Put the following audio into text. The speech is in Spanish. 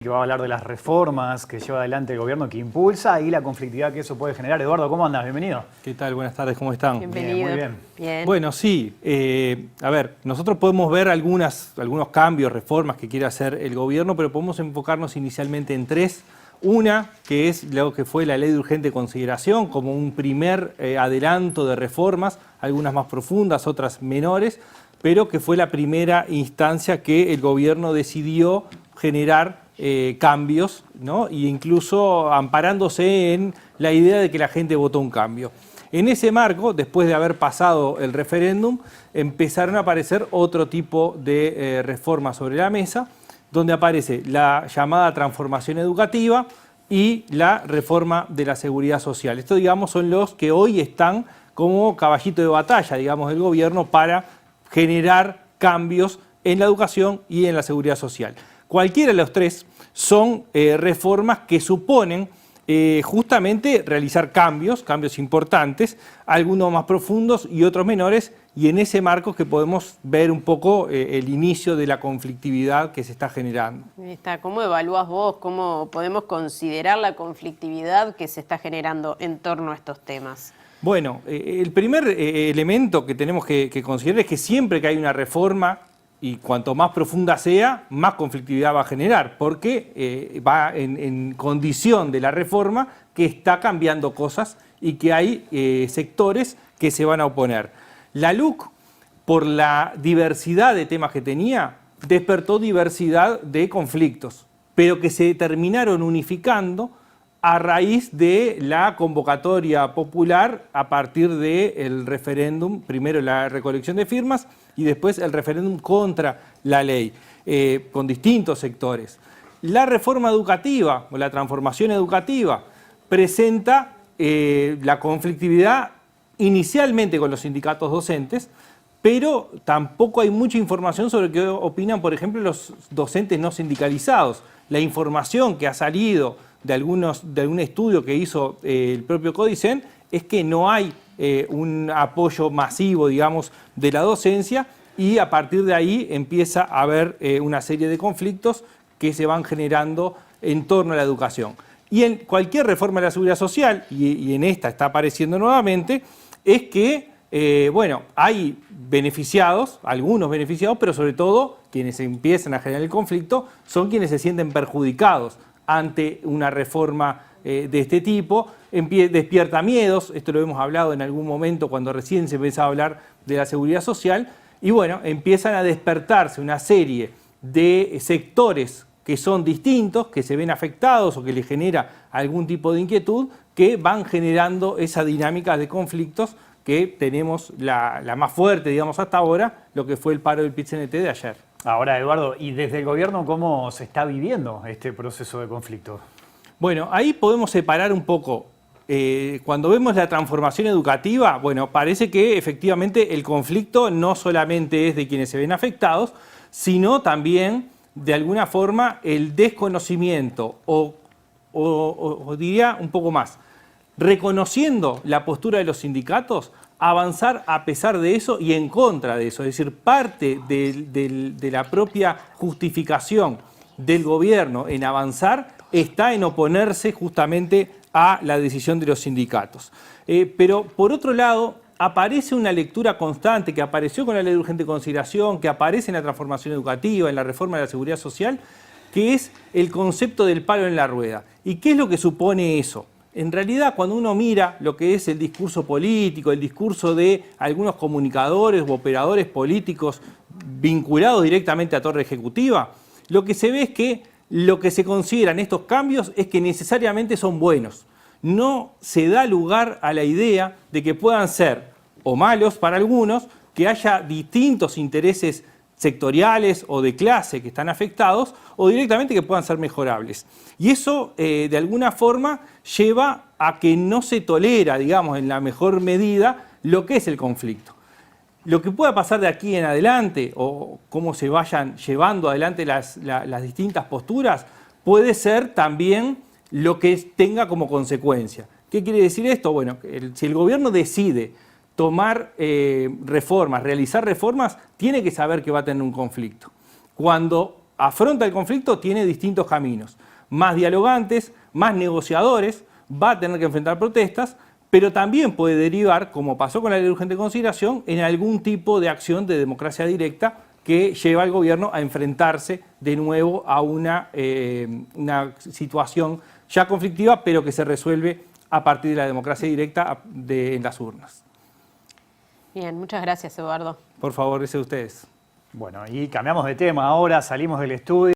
Que va a hablar de las reformas que lleva adelante el gobierno, que impulsa, y la conflictividad que eso puede generar. Eduardo, ¿cómo andas? Bienvenido. ¿Qué tal? Buenas tardes, ¿cómo están? Bienvenido. Bien, muy bien. Bien. Bueno, sí. A ver, nosotros podemos ver algunos cambios, reformas que quiere hacer el gobierno, pero podemos enfocarnos inicialmente en tres. Una, que es lo que fue la ley de urgente consideración, como un primer adelanto de reformas, algunas más profundas, otras menores, pero que fue la primera instancia que el gobierno decidió generar cambios, ¿no? E incluso amparándose en la idea de que la gente votó un cambio. En ese marco, después de haber pasado el referéndum, empezaron a aparecer otro tipo de reformas sobre la mesa, donde aparece la llamada transformación educativa y la reforma de la seguridad social. Estos, digamos, son los que hoy están como caballito de batalla, digamos, del gobierno para generar cambios en la educación y en la seguridad social. Cualquiera de los tres son reformas que suponen justamente realizar cambios importantes, algunos más profundos y otros menores, y en ese marco que podemos ver un poco el inicio de la conflictividad que se está generando. ¿Cómo evalúas vos, cómo podemos considerar la conflictividad que se está generando en torno a estos temas? Bueno, el primer elemento que tenemos que considerar es que siempre que hay una reforma, y cuanto más profunda sea, más conflictividad va a generar, porque va en condición de la reforma que está cambiando cosas y que hay sectores que se van a oponer. La LUC, por la diversidad de temas que tenía, despertó diversidad de conflictos, pero que se terminaron unificando a raíz de la convocatoria popular a partir del referéndum, primero la recolección de firmas y después el referéndum contra la ley, con distintos sectores. La reforma educativa o la transformación educativa presenta la conflictividad inicialmente con los sindicatos docentes, pero tampoco hay mucha información sobre qué opinan, por ejemplo, los docentes no sindicalizados. La información que ha salido de algún estudio que hizo el propio Codicen es que no hay un apoyo masivo, digamos, de la docencia, y a partir de ahí empieza a haber una serie de conflictos que se van generando en torno a la educación. Y en cualquier reforma de la seguridad social, y en esta está apareciendo nuevamente, es que bueno, hay beneficiados, algunos beneficiados, pero sobre todo quienes empiezan a generar el conflicto son quienes se sienten perjudicados ante una reforma de este tipo. Despierta miedos, esto lo hemos hablado en algún momento cuando recién se empezaba a hablar de la seguridad social, y bueno, empiezan a despertarse una serie de sectores que son distintos, que se ven afectados o que les genera algún tipo de inquietud, que van generando esa dinámica de conflictos que tenemos la más fuerte, digamos, hasta ahora, lo que fue el paro del PIT-CNT de ayer. Ahora, Eduardo, ¿y desde el gobierno cómo se está viviendo este proceso de conflicto? Bueno, ahí podemos separar un poco. Cuando vemos la transformación educativa, bueno, parece que efectivamente el conflicto no solamente es de quienes se ven afectados, sino también, de alguna forma, el desconocimiento o diría un poco más, reconociendo la postura de los sindicatos, avanzar a pesar de eso y en contra de eso. Es decir, parte de la propia justificación del gobierno en avanzar está en oponerse justamente a la decisión de los sindicatos. Pero por otro lado, aparece una lectura constante que apareció con la ley de urgente consideración, que aparece en la transformación educativa, en la reforma de la seguridad social, que es el concepto del palo en la rueda. ¿Y qué es lo que supone eso? En realidad, cuando uno mira lo que es el discurso político, el discurso de algunos comunicadores u operadores políticos vinculados directamente a Torre Ejecutiva, lo que se ve es que lo que se consideran estos cambios es que necesariamente son buenos. No se da lugar a la idea de que puedan ser o malos para algunos, que haya distintos intereses sectoriales o de clase que están afectados, o directamente que puedan ser mejorables. Y eso, de alguna forma, lleva a que no se tolera, digamos, en la mejor medida, lo que es el conflicto. Lo que pueda pasar de aquí en adelante, o cómo se vayan llevando adelante las distintas posturas, puede ser también lo que tenga como consecuencia. ¿Qué quiere decir esto? Bueno, si el gobierno decide tomar reformas, realizar reformas, tiene que saber que va a tener un conflicto. Cuando afronta el conflicto tiene distintos caminos. Más dialogantes, más negociadores, va a tener que enfrentar protestas, pero también puede derivar, como pasó con la ley de urgente consideración, en algún tipo de acción de democracia directa que lleva al gobierno a enfrentarse de nuevo a una situación ya conflictiva, pero que se resuelve a partir de la democracia directa en las urnas. Bien, muchas gracias, Eduardo. Por favor, ese ustedes. Bueno, y cambiamos de tema ahora, salimos del estudio.